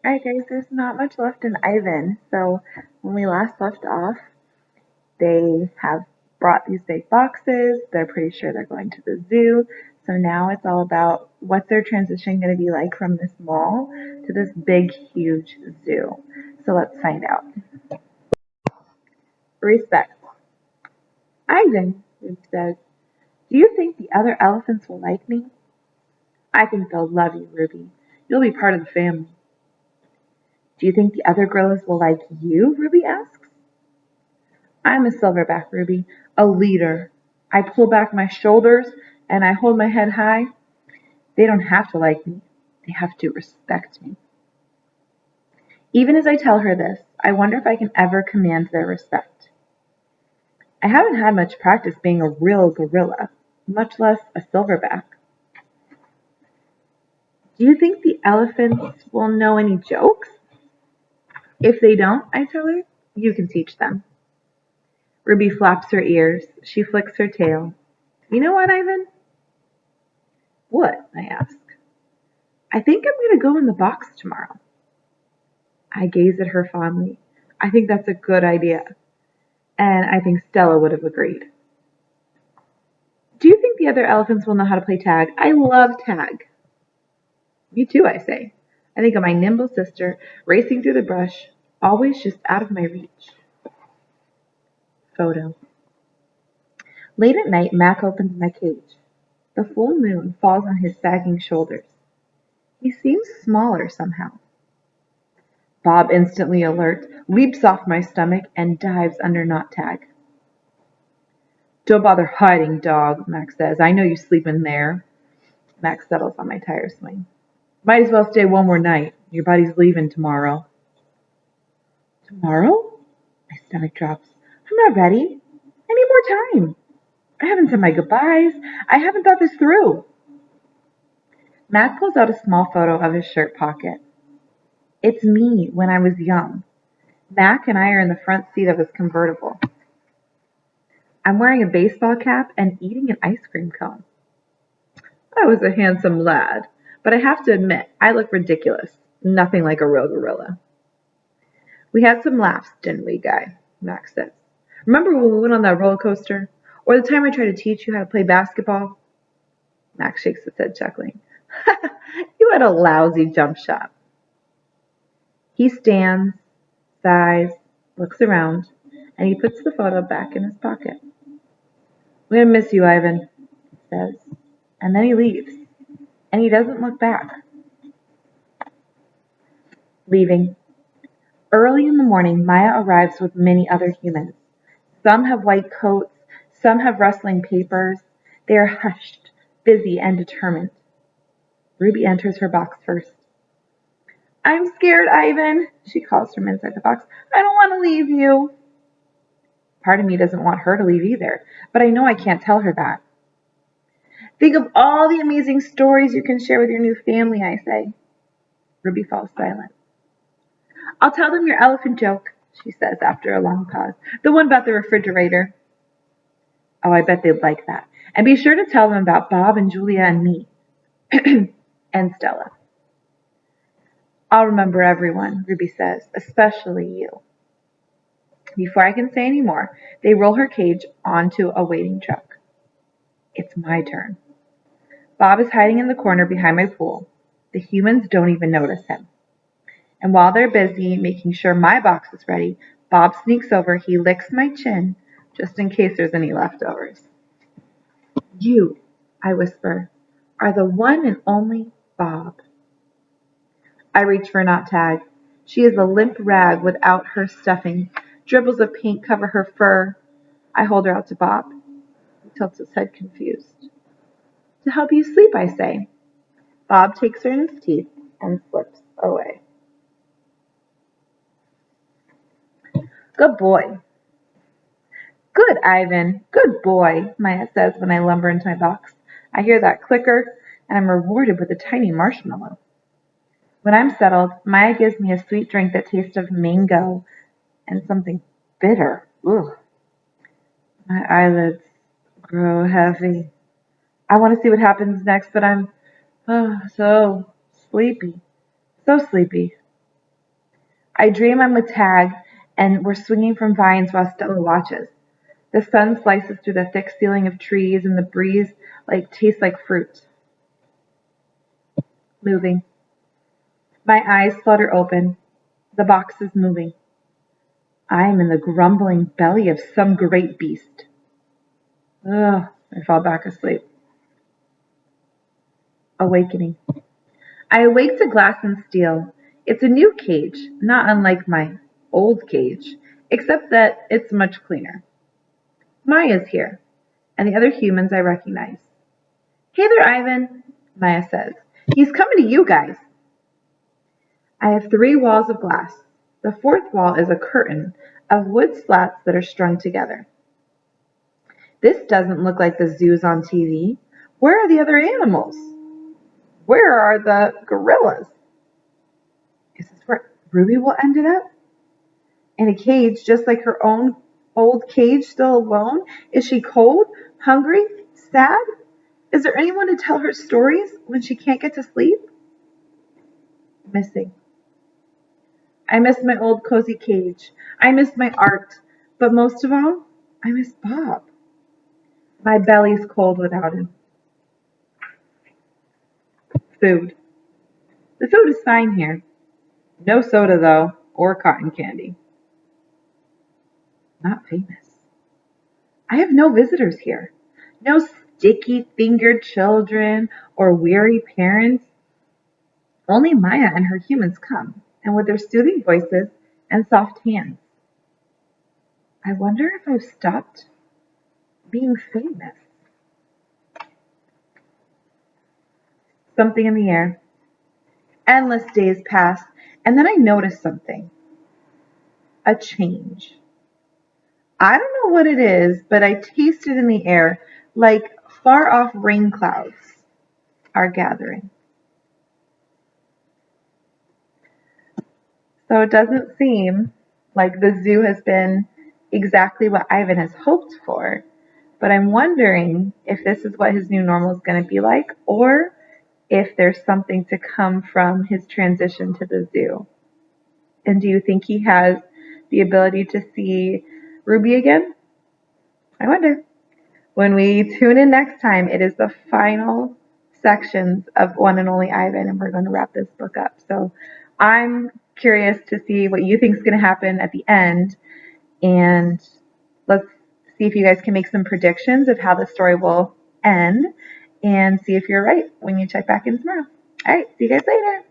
Alright guys, there's not much left in Ivan. So when we last left off, they have brought these big boxes. They're pretty sure they're going to the zoo. So now it's all about what's their transition going to be like from this mall to this big, huge zoo. So let's find out. Respect. Ivan, Ruth says, do you think the other elephants will like me? I think they'll love you, Ruby. You'll be part of the family. Do you think the other gorillas will like you? Ruby asks. I'm a silverback, Ruby, a leader. I pull back my shoulders and I hold my head high. They don't have to like me. They have to respect me. Even as I tell her this, I wonder if I can ever command their respect. I haven't had much practice being a real gorilla, much less a silverback. Do you think the elephants will know any jokes? If they don't, I tell her, you can teach them. Ruby flaps her ears. She flicks her tail. You know what, Ivan? What? I ask. I think I'm going to go in the box tomorrow. I gaze at her fondly. I think that's a good idea. And I think Stella would have agreed. Do you think the other elephants will know how to play tag? I love tag. Me too, I say. I think of my nimble sister racing through the brush, always just out of my reach. Photo. Late at night, Mac opens my cage. The full moon falls on his sagging shoulders. He seems smaller somehow. Bob, instantly alert, leaps off my stomach and dives under Knot Tag. Don't bother hiding, dog, Max says. I know you sleep in there. Max settles on my tire swing. Might as well stay one more night. Your buddy's leaving tomorrow. Tomorrow? My stomach drops. I'm not ready. I need more time. I haven't said my goodbyes. I haven't thought this through. Mac pulls out a small photo of his shirt pocket. It's me when I was young. Mac and I are in the front seat of his convertible. I'm wearing a baseball cap and eating an ice cream cone. I was a handsome lad, but I have to admit, I look ridiculous. Nothing like a real gorilla. We had some laughs, didn't we, Guy? Max says. Remember when we went on that roller coaster? Or the time I tried to teach you how to play basketball? Max shakes his head, chuckling. You had a lousy jump shot. He stands, sighs, looks around, and he puts the photo back in his pocket. I'm going to miss you, Ivan, he says. And then he leaves, and he doesn't look back. Leaving. Early in the morning, Maya arrives with many other humans. Some have white coats, some have rustling papers. They are hushed, busy, and determined. Ruby enters her box first. I'm scared, Ivan, she calls from inside the box. I don't want to leave you. Part of me doesn't want her to leave either, but I know I can't tell her that. Think of all the amazing stories you can share with your new family, I say. Ruby falls silent. I'll tell them your elephant joke, she says after a long pause. The one about the refrigerator. Oh, I bet they'd like that. And be sure to tell them about Bob and Julia and me. And Stella. I'll remember everyone, Ruby says, especially you. Before I can say any more, they roll her cage onto a waiting truck. It's my turn. Bob is hiding in the corner behind my pool. The humans don't even notice him. And while they're busy making sure my box is ready, Bob sneaks over, he licks my chin, just in case there's any leftovers. You, I whisper, are the one and only Bob. I reach for Knot Tag. She is a limp rag without her stuffing. Dribbles of paint cover her fur. I hold her out to Bob. He tilts his head confused. To help you sleep, I say. Bob takes her in his teeth and slips away. Good boy. Good, Ivan. Good boy, Maya says when I lumber into my box. I hear that clicker, and I'm rewarded with a tiny marshmallow. When I'm settled, Maya gives me a sweet drink that tastes of mango and something bitter. Ugh. My eyelids grow heavy. I want to see what happens next, but I'm so sleepy. So sleepy. I dream I'm with Tag and we're swinging from vines while Stella watches. The sun slices through the thick ceiling of trees and the breeze tastes like fruit. Moving. My eyes flutter open. The box is moving. I am in the grumbling belly of some great beast. Ugh, I fall back asleep. Awakening. I awake to glass and steel. It's a new cage, not unlike my old cage, except that it's much cleaner. Maya's here, and the other humans I recognize. Hey there, Ivan, Maya says. He's coming to you guys. I have 3 walls of glass. The 4th wall is a curtain of wood slats that are strung together. This doesn't look like the zoos on TV. Where are the other animals? Where are the gorillas? Is this where Ruby will end up? In a cage just like her own old cage, still alone? Is she cold, hungry, sad? Is there anyone to tell her stories when she can't get to sleep? Missing. I miss my old cozy cage. I miss my art. But most of all, I miss Bob. My belly's cold without him. Food. The food is fine here. No soda, though, or cotton candy. Not famous. I have no visitors here. No sticky-fingered children or weary parents. Only Maya and her humans come, and with their soothing voices and soft hands. I wonder if I've stopped being famous. Something in the air. Endless days pass, and then I notice something. A change. I don't know what it is, but I taste it in the air, like far off rain clouds are gathering. So it doesn't seem like the zoo has been exactly what Ivan has hoped for, but I'm wondering if this is what his new normal is going to be like, or if there's something to come from his transition to the zoo. And do you think he has the ability to see Ruby again? I wonder. When we tune in next time, it is the final sections of One and Only Ivan, and we're going to wrap this book up. So I'm curious to see what you think is going to happen at the end, and let's see if you guys can make some predictions of how the story will end, and see if you're right when you check back in tomorrow. All right, see you guys later.